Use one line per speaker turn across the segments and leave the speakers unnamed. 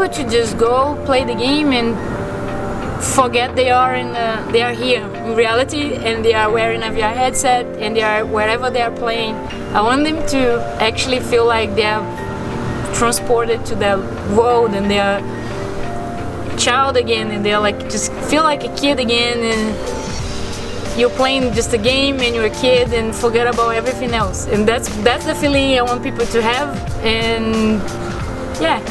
able to just go play the game and forget they are here in reality, and they are wearing a VR headset and they are wherever they are playing. I want them to actually feel like they are transported to their world and they are child again, and they're like just feel like a kid again, and you're playing just a game and you're a kid and forget about everything else. And that's the feeling I want people to have. And yeah.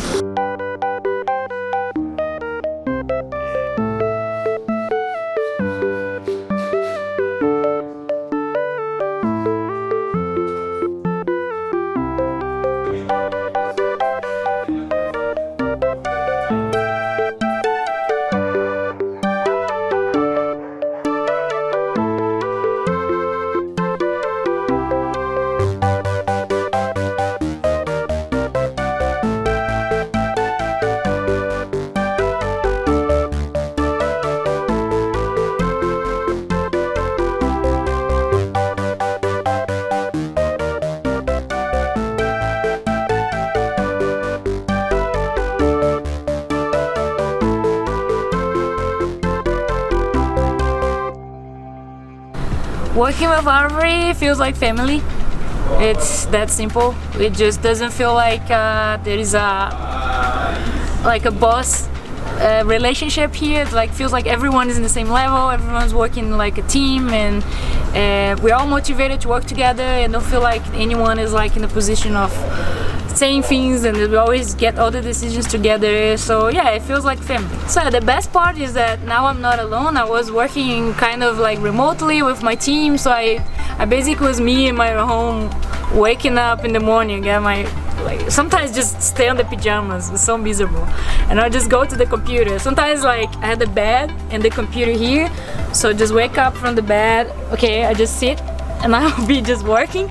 Working with Ivory feels like family. It's that simple. It just doesn't feel like there is a boss relationship here. It like feels like everyone is in the same level. Everyone's working like a team, and we're all motivated to work together. And don't feel like anyone is like in a position of saying things, and we always get all the decisions together. So yeah, it feels like family. So the best part is that now I'm not alone. I was working kind of like remotely with my team, so I basically was me in my home, waking up in the morning, get my sometimes just stay on the pajamas. It's so miserable, and I just go to the computer. Sometimes like I had the bed and the computer here, so just wake up from the bed. Okay, I just sit and I'll be just working.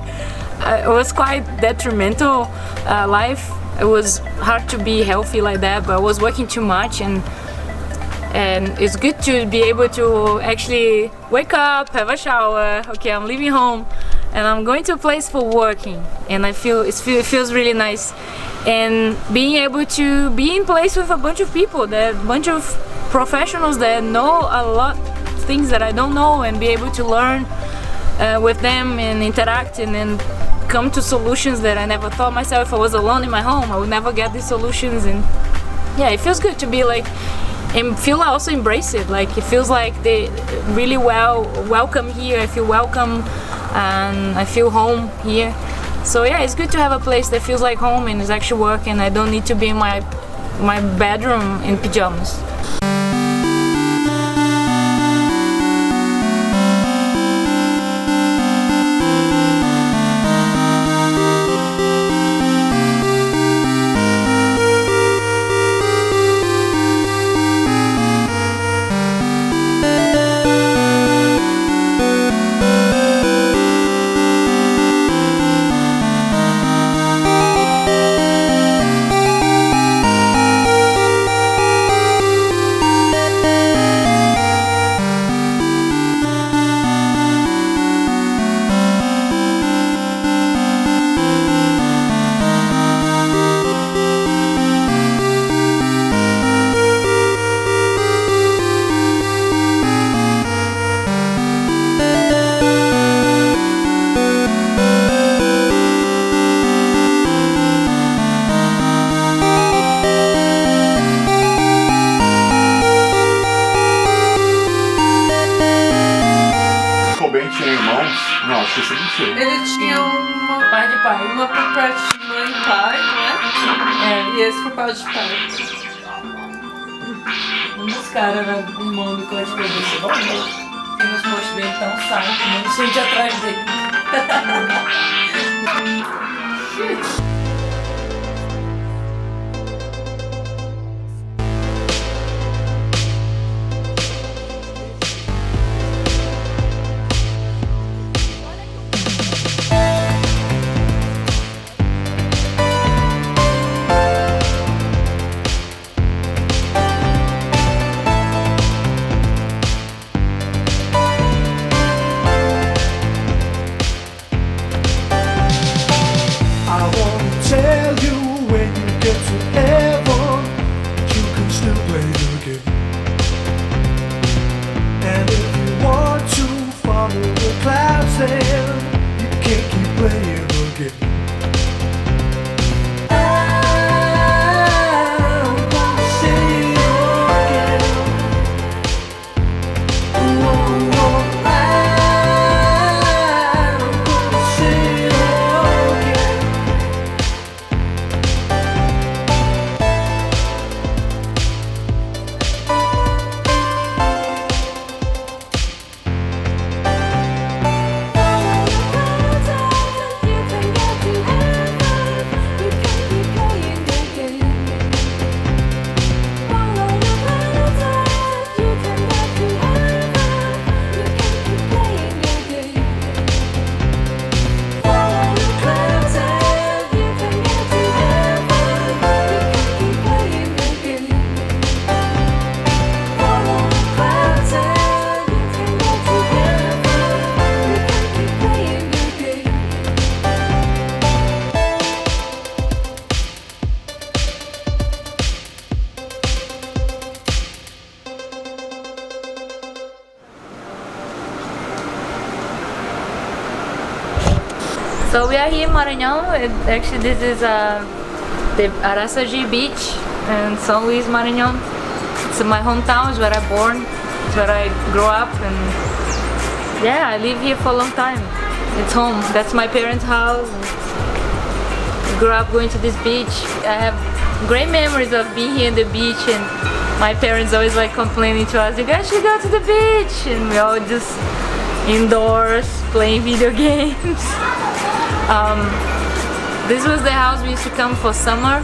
It was quite detrimental life. It was hard to be healthy like that, but I was working too much, and it's good to be able to actually wake up, have a shower. Okay, I'm leaving home and I'm going to a place for working, and it feels really nice. And being able to be in place with a bunch of people, a bunch of professionals that know a lot of things that I don't know, and be able to learn with them and interact, and then come to solutions that I never thought myself. If I was alone in my home, I would never get these solutions. And yeah, it feels good to be like, and feel also embrace it. Like it feels like they really welcome here. I feel welcome and I feel home here. So yeah, it's good to have a place that feels like home and is actually work, and I don't need to be in my bedroom in pajamas.
Tinha irmãos? Não, acho que isso é mentira.
Ele tinha uma pai de pai, uma por parte de mãe e pai, não é? É. E esse por parte de pai.
Um dos caras, né, irmão do Código de Você. Vamos ver. Tem os postos dele, tá um saco, um monte de gente atrás dele.
I won't
So we are here in Maranhão. Actually, this is the Araçagi beach in São Luís, Maranhão. It's my hometown. It's where I born. It's where I grew up, and yeah, I live here for a long time. It's home. That's my parents' house. I grew up going to this beach. I have great memories of being here in the beach, and my parents always like complaining to us, "You guys should go to the beach," and we all just indoors playing video games. This was the house we used to come for summer.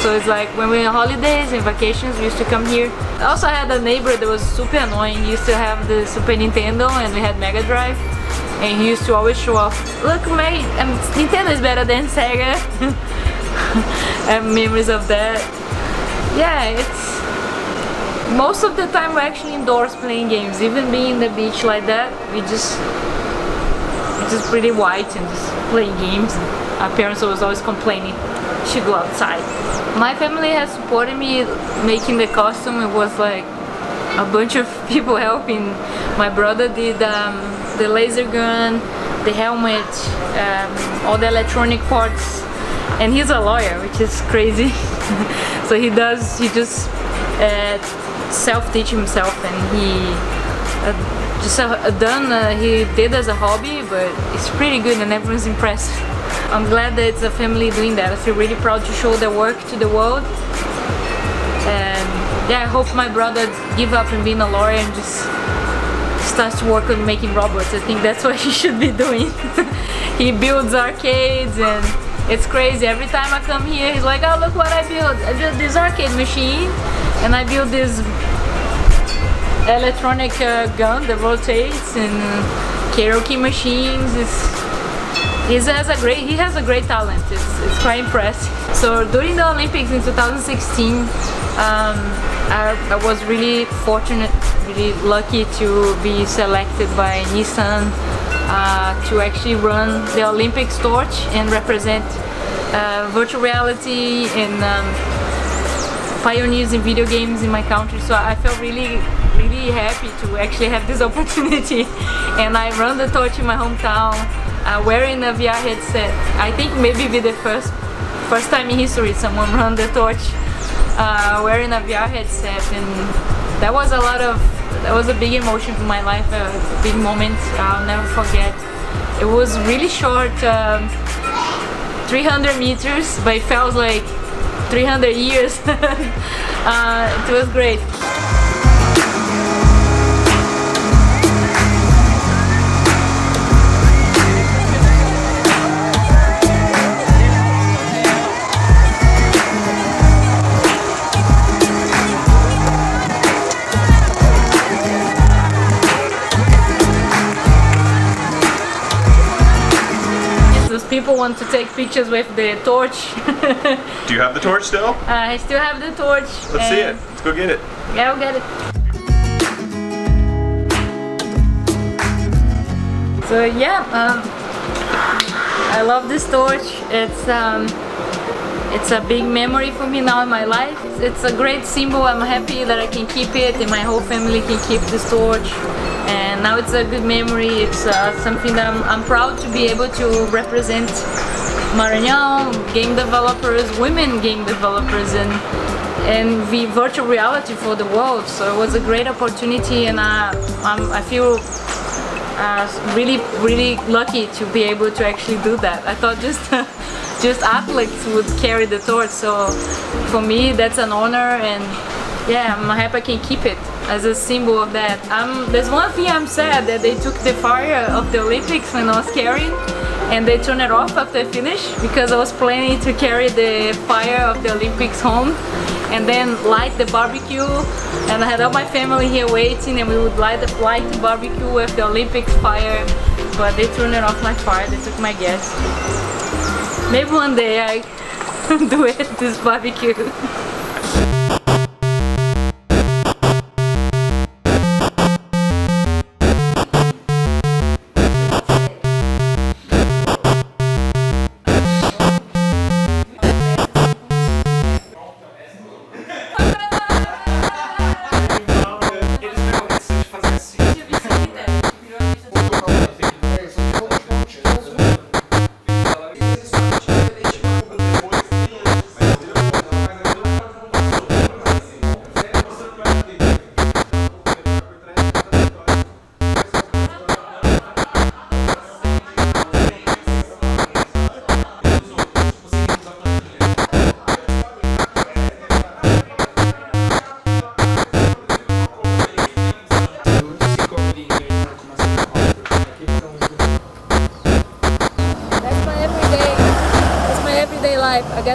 So it's like when we were on holidays and vacations, we used to come here. I also had a neighbor that was super annoying. He used to have the Super Nintendo and we had Mega Drive. And he used to always show off, "Look mate, Nintendo is better than Sega." I have memories of that. Yeah, it's most of the time we're actually indoors playing games. Even being in the beach like that, it's just pretty white and just playing games. Our parents was always complaining, "Should go outside." My family has supported me making the costume. It was like a bunch of people helping. My brother did the laser gun, the helmet, all the electronic parts, and he's a lawyer, which is crazy. So he just self-teach himself, and he he did as a hobby, but it's pretty good and everyone's impressed. I'm glad that it's a family doing that. I feel really proud to show their work to the world. And yeah, I hope my brother give up and being a lawyer and just starts to work on making robots. I think that's what he should be doing. He builds arcades and it's crazy. Every time I come here, he's like, "Oh, look what I built. I built this arcade machine and I built this electronic gun that rotates and karaoke machines." He has a great talent. It's quite impressive. So during the Olympics in 2016, I was really fortunate, really lucky to be selected by Nissan to actually run the Olympics torch and represent virtual reality and pioneers in video games in my country. So I felt really happy to actually have this opportunity, and I run the torch in my hometown. Wearing a VR headset. I think maybe be the first time in history someone run the torch wearing a VR headset, and that was a big emotion for my life, a big moment I'll never forget. It was really short, 300 meters, but it felt like 300 years. It was great. People want to take pictures with the torch.
Do you have the torch still?
I still have the torch.
Let's see it. Let's go get it.
Yeah, I'll get it. So yeah, I love this torch. It's a big memory for me now in my life. It's a great symbol. I'm happy that I can keep it and my whole family can keep this torch. And now it's a good memory. It's something that I'm proud to be able to represent Maranhão, game developers, women game developers, and the virtual reality for the world. So it was a great opportunity, and I feel really lucky to be able to actually do that. I thought just athletes would carry the torch, so for me that's an honor, and yeah, I'm happy I can keep it as a symbol of that. There's one thing I'm sad that they took the fire of the Olympics when I was carrying, and they turned it off after I finished, because I was planning to carry the fire of the Olympics home and then light the barbecue, and I had all my family here waiting and we would light the barbecue with the Olympics fire, but they turned it off my fire. They took my gas. Maybe one day I do it, this barbecue.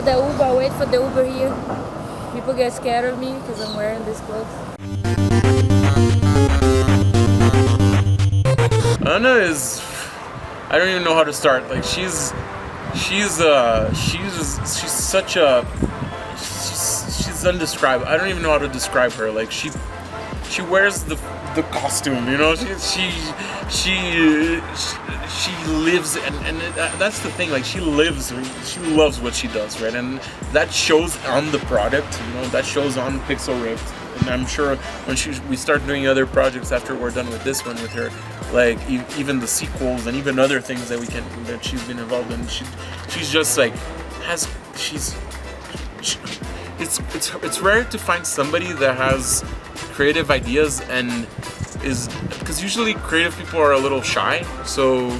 got the Uber. I wait for the Uber here. People get scared of me because I'm wearing this clothes.
Anna is, I don't even know how to start. Like she's such a, she's undescribable. I don't even know how to describe her. Like she wears the costume, you know. She lives and that's the thing. Like she loves what she does, right? And that shows on the product, you know. That shows on Pixel Ripped. And I'm sure when we start doing other projects after we're done with this one with her, like even the sequels and even other things that she's been involved in, she's just like it's rare to find somebody that has creative ideas and is, because usually creative people are a little shy, so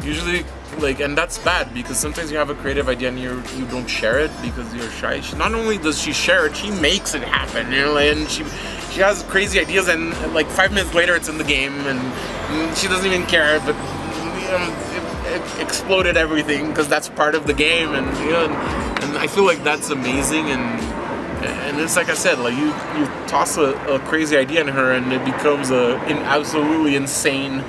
usually and that's bad because sometimes you have a creative idea and you don't share it because you're shy. Not only does she share it, she makes it happen, you know, and she has crazy ideas and like 5 minutes later it's in the game and she doesn't even care, but you know, it exploded everything because that's part of the game, and you know, and I feel like that's amazing. And it's like I said, like you toss a crazy idea in her and it becomes an absolutely insane,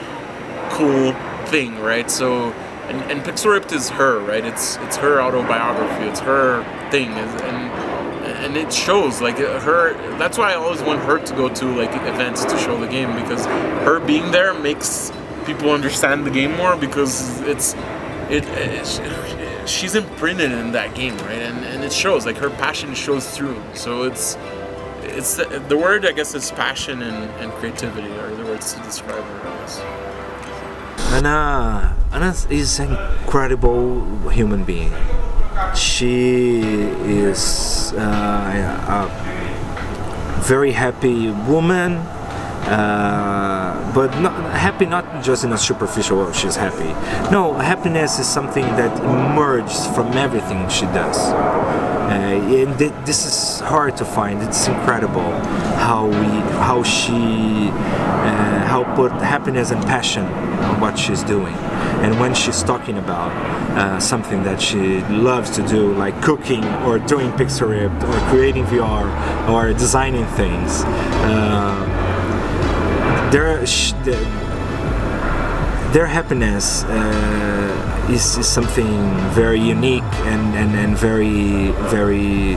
cool thing, right? So, and Pixel Ripped is her, right? It's her autobiography, it's her thing, and it shows like her. That's why I always want her to go to like events to show the game, because her being there makes people understand the game more, because she's imprinted in that game, right? And it shows, like her passion shows through. So it's the word, I guess, is passion and creativity are the words to describe her, I guess.
Anna is an incredible human being. She is a very happy woman, but not happy not just in a superficial way, she's happy. No, happiness is something that emerges from everything she does. And this is hard to find. It's incredible how she put happiness and passion on what she's doing. And when she's talking about something that she loves to do, like cooking or doing Pixel Ripped or creating VR or designing things, their happiness is something very unique and very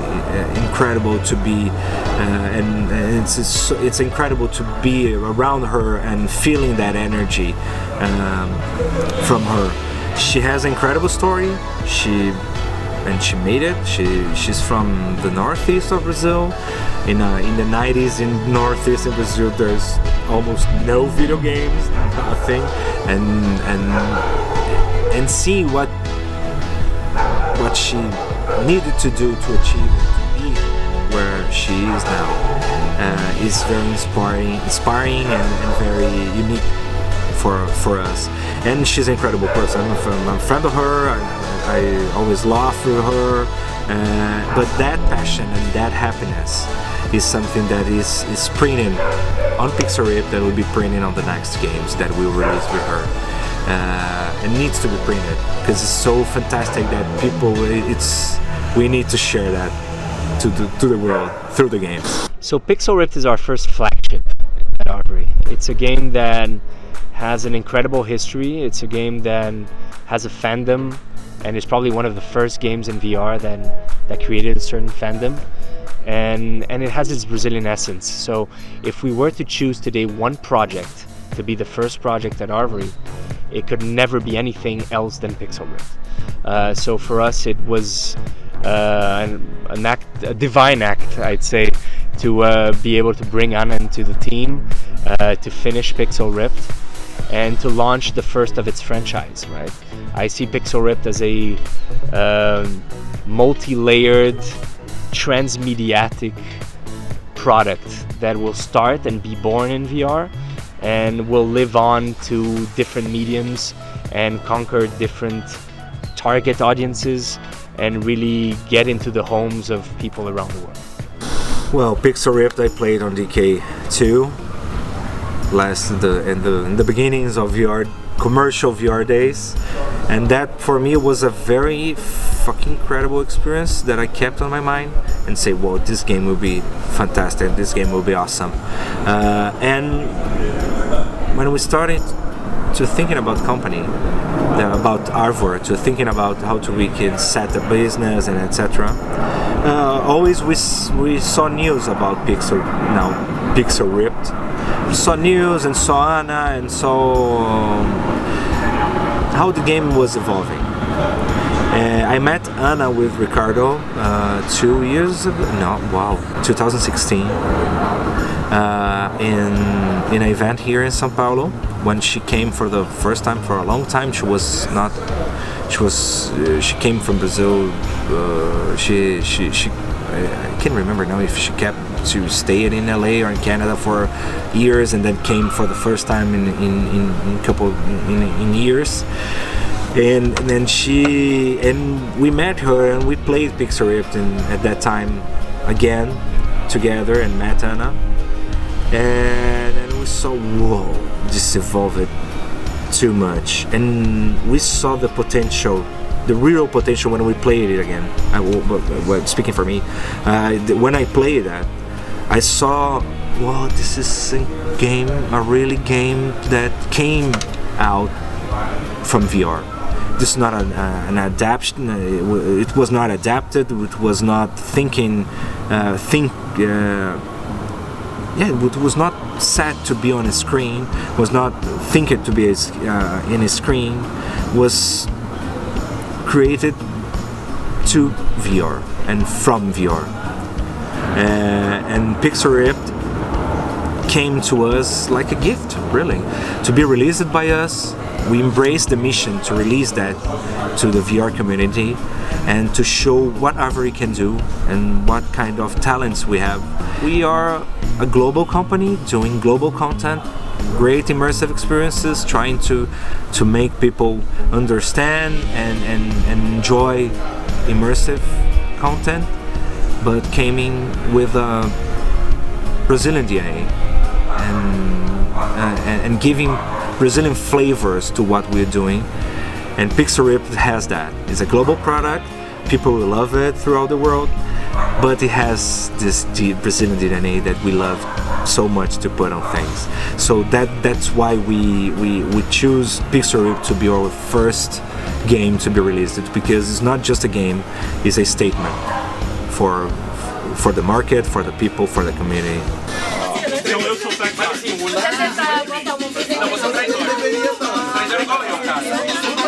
incredible to be, and it's incredible to be around her and feeling that energy from her. She has an incredible story. She made it. She's from the northeast of Brazil. In the 90s in northeast in Brazil, there's almost no video games, nothing, and see what she needed to do to achieve it, to be where she is now, is very inspiring and very unique for us. And she's an incredible person. I'm a friend of her. I always laugh with her, but that passion and that happiness is something that is printed on Pixel Ripped, that will be printed on the next games that we'll release with her. It needs to be printed because it's so fantastic that we need to share that to the world through the games.
So Pixel Ripped is our first flagship at Arvory. It's a game that has an incredible history. It's a game that has a fandom, and it's probably one of the first games in VR that created a certain fandom. And it has its Brazilian essence. So if we were to choose today one project to be the first project at Arvory, it could never be anything else than Pixel Ripped. So for us it was a divine act, I'd say, to be able to bring Anna into the team, to finish Pixel Ripped, and to launch the first of its franchise, right? I see Pixel Ripped as a multi-layered, transmediatic product that will start and be born in VR and will live on to different mediums and conquer different target audiences and really get into the homes of people around the world.
Well, Pixel Ripped I played on DK2. in the beginnings of VR, commercial VR days, and that for me was a very fucking incredible experience that I kept on my mind and say, "Whoa, this game will be fantastic. This game will be awesome." And when we started to thinking about company, about Arvor, to thinking about how we can set a business and etc. Always we saw news about Pixel Ripped. We saw news and saw Anna and saw how the game was evolving. I met Anna with Ricardo 2 years ago. 2016. In an event here in São Paulo, when she came for the first time. For a long time she came from Brazil. I can't remember now if she kept to stay in LA or in Canada for years and then came for the first time in years. And then we met her and we played Pixel Ripped at that time again together and met Anna. And then we saw, whoa, this evolved too much, and we saw the potential, the real potential when we played it again. Speaking for me, when I played that, I saw, wow, this is a really game that came out from VR. This is not an adaptation. It was not adapted. It was not it was not set to be on a screen, was not thinking to be in a screen, was created to VR and from VR. And Pixel Ripped came to us like a gift, really, to be released by us. We embraced the mission to release that to the VR community and to show what Avery can do and what kind of talents we have. We are a global company doing global content, great immersive experiences, trying to make people understand and enjoy immersive content, but came in with a Brazilian DNA and giving Brazilian flavors to what we're doing. And Pixel Ripped has that. It's a global product, people will love it throughout the world, but it has this Brazilian DNA that we love so much to put on things. So that's why we choose Pixel Ripped to be our first game to be released. It's because it's not just a game, it's a statement for the market, for the people, for the community.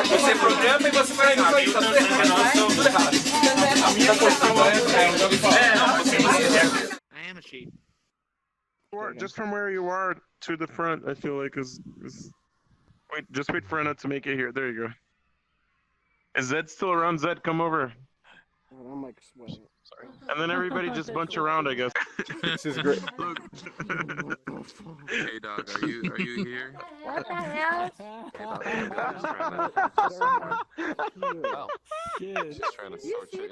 Você programa e você vai I am a cheat.
Just from where you are to the front, I feel like is just wait for Anna to make it here. There you go. Is Zed still around? Zed, come over.
I'm like sweating. Sorry.
And then everybody just bunch around, I guess.
This is great.
Look. Hey dog, are you here?
What the hell?
Hey dog, I'm just trying to sort you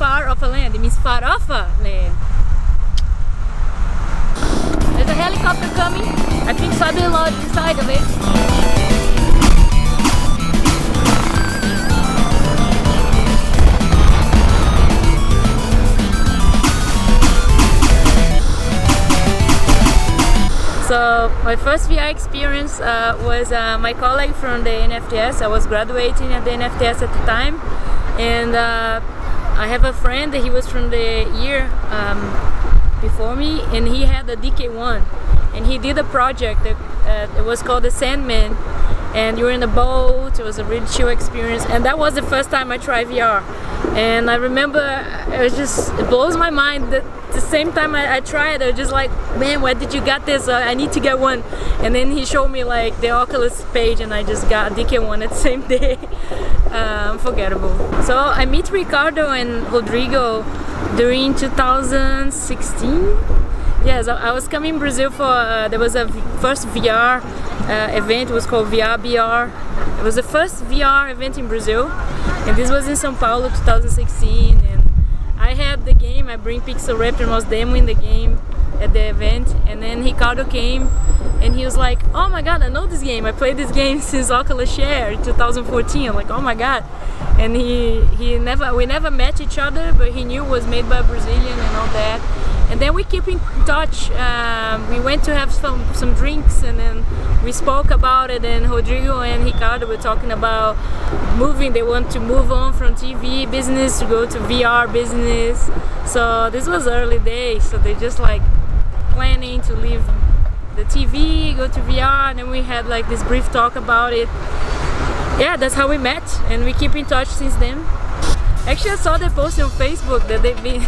far off a land. It means farofa land. There's a helicopter coming. I think Fabio Lodge inside of it. So my first VR experience was my colleague from the NFTS. I was graduating at the NFTS at the time, and I have a friend. He was from the year before me, and he had a DK1, and he did a project that it was called the Sandman, and you were in a boat. It was a really chill experience, and that was the first time I tried VR. And I remember it blows my mind that the same time I tried, I was just like, man, where did you get this? I need to get one. And then he showed me like the Oculus page, and I just got a DK1 at the same day. Unforgettable. So I meet Ricardo and Rodrigo during 2016. Yes, I was coming in Brazil for, there was a first VR event. It was called VR. It was the first VR event in Brazil, and this was in São Paulo 2016. And I had the game, I bring Pixel Raptor, and was demoing the game at the event, and then Ricardo came and he was like, oh my god, I know this game, I played this game since Oculus Share in 2014. I'm like, oh my god. And we never met each other, but he knew it was made by a Brazilian and all that. And then we keep in touch. We went to have some drinks, and then we spoke about it, and Rodrigo and Ricardo were talking about moving. They want to move on from TV business to go to VR business. So this was early days, so they just like planning to leave the TV, go to VR, and then we had like this brief talk about it. Yeah, that's how we met, and we keep in touch since then. Actually, I saw the post on Facebook that they've been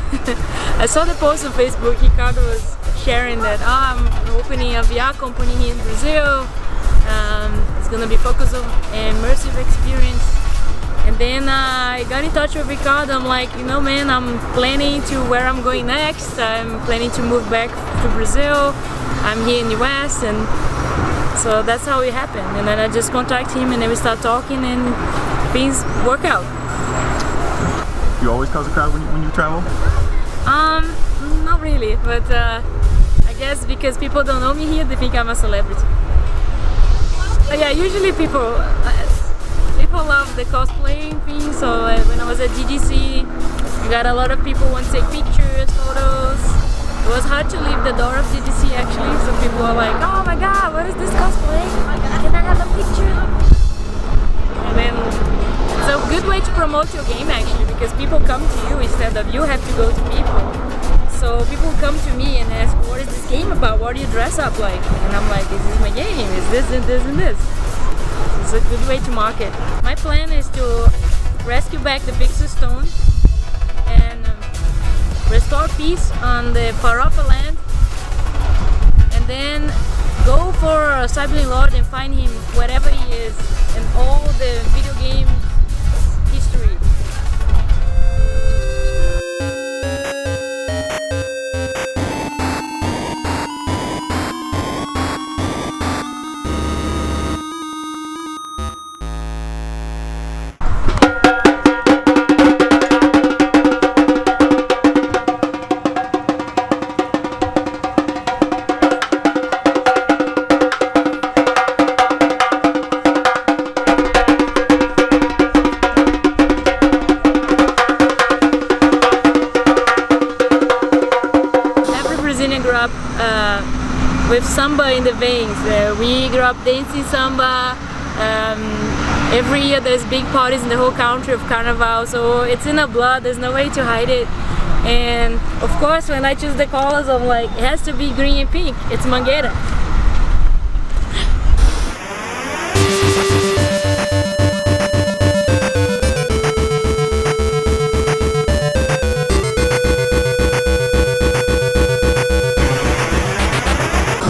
I saw the post on Facebook. Ricardo was sharing that I'm opening a VR company here in Brazil. It's gonna be focused on immersive experience. And then I got in touch with Ricardo. I'm like, you know, man, I'm planning to where I'm going next. I'm planning to move back to Brazil. I'm here in the US, and so that's how it happened. And then I just contact him, and then we start talking, and things work out.
You always cause a crowd when you travel?
Not really, but I guess because people don't know me here, they think I'm a celebrity. But yeah, usually people love the cosplaying thing. So when I was at GDC, we got a lot of people want to take pictures, photos. It was hard to leave the door of GDC actually, so people were like, oh my god, what is this cosplay? Can I have a picture? And then it's a good way to promote your game actually, because people come to you instead of you have to go to people. So people come to me and ask, what is this game about? What do you dress up like? And I'm like, this is my game, it's this and this and this. It's a good way to market. My plan is to rescue back the Pixel Stone and restore peace on the Farofa land, and then go for Cyberlink Lord and find him wherever he is in all the video game history. With samba in the veins. We grew up dancing samba. Every year there's big parties in the whole country of Carnival, so it's in our blood, there's no way to hide it. And of course when I choose the colors, I'm like, it has to be green and pink. It's Mangueira.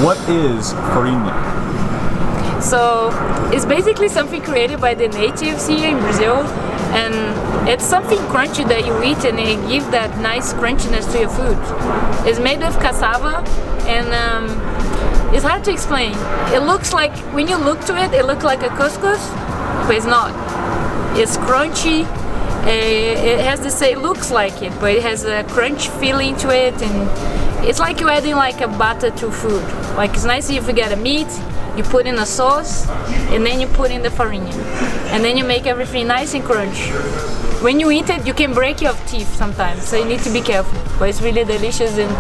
What is farinha?
So it's basically something created by the natives here in Brazil, and it's something crunchy that you eat, and it gives that nice crunchiness to your food. It's made of cassava, and it's hard to explain. It looks like, when you look to it, it looks like a couscous, but it's not. It's crunchy, It has the same, looks like it, but it has a crunch feeling to it, and it's like you're adding like a butter to food. Like it's nice if you get a meat, you put in a sauce, and then you put in the farinha, and then you make everything nice and crunch. When you eat it, you can break your teeth sometimes, so you need to be careful. But it's really delicious, and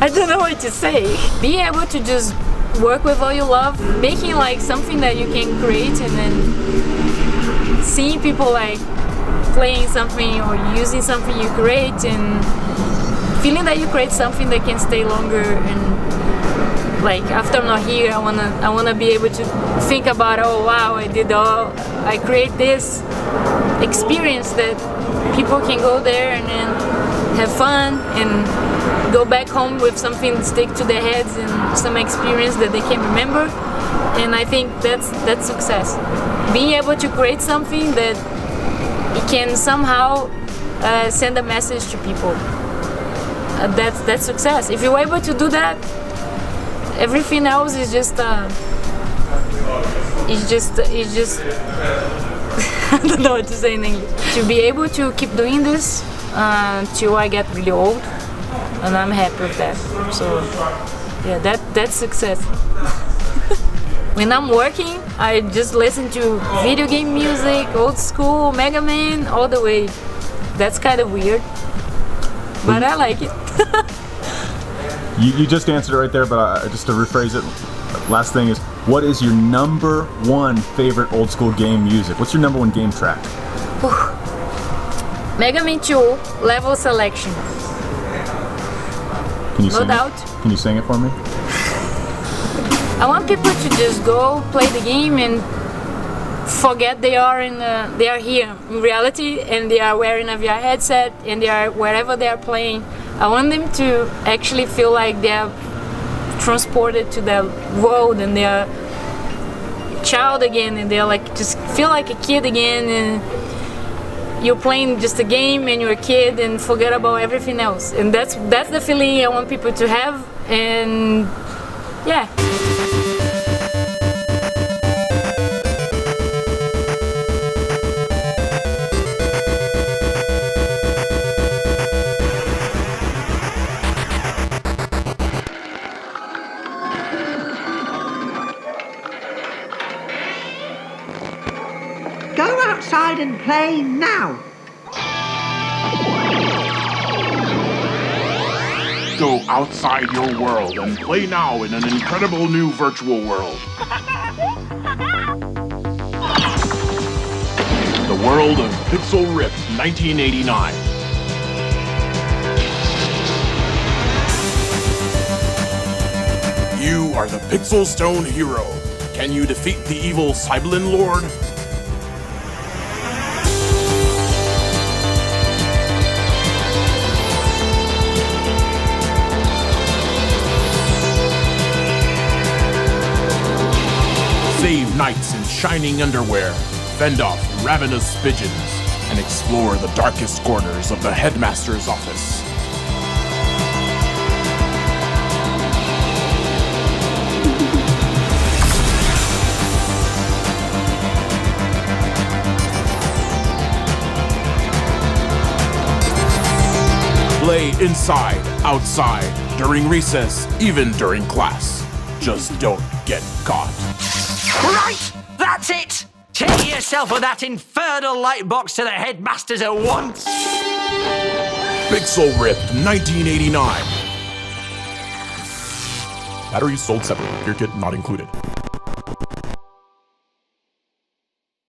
I don't know what to say. Being able to just work with all you love, making like something that you can create, and then seeing people like playing something or using something you create, and feeling that you create something that can stay longer, and like after I'm not here, I wanna be able to think about, oh wow, I create this experience that people can go there and then have fun and go back home with something that stick to their heads and some experience that they can remember. And I think that's success. Being able to create something that it can somehow send a message to people. That's success. If you're able to do that, everything else is just I don't know what to say in English. To be able to keep doing this till I get really old, and I'm happy with that. So yeah, that's success. When I'm working, I just listen to video game music, old school, Mega Man, all the way. That's kind of weird, but I like it.
You just answered it right there, but just to rephrase it, last thing is, what is your number one favorite old school game music? What's your number one game track?
Mega Man 2, Level Selection.
Can you
No
sing
doubt.
it? Can you sing it for me?
I want people to just go play the game and forget they are here in reality, and they are wearing a VR headset, and they are wherever they are playing. I want them to actually feel like they are transported to the world, and they are a child again, and they're like just feel like a kid again, and you're playing just a game and you're a kid and forget about everything else. And that's the feeling I want people to have, and yeah.
Go outside and play now.
Go outside your world and play now in an incredible new virtual world. The world of Pixel Ripped 1989. You are the Pixel Stone hero. Can you defeat the evil Cyberlin Lord? Save knights in shining underwear, fend off ravenous pigeons, and explore the darkest corners of the headmaster's office. Play inside, outside, during recess, even during class. Just don't get caught.
Right! That's it! Take yourself with that infernal light box to the headmasters at once!
Pixel Ripped 1989.
Batteries sold separately. Gear kit not included.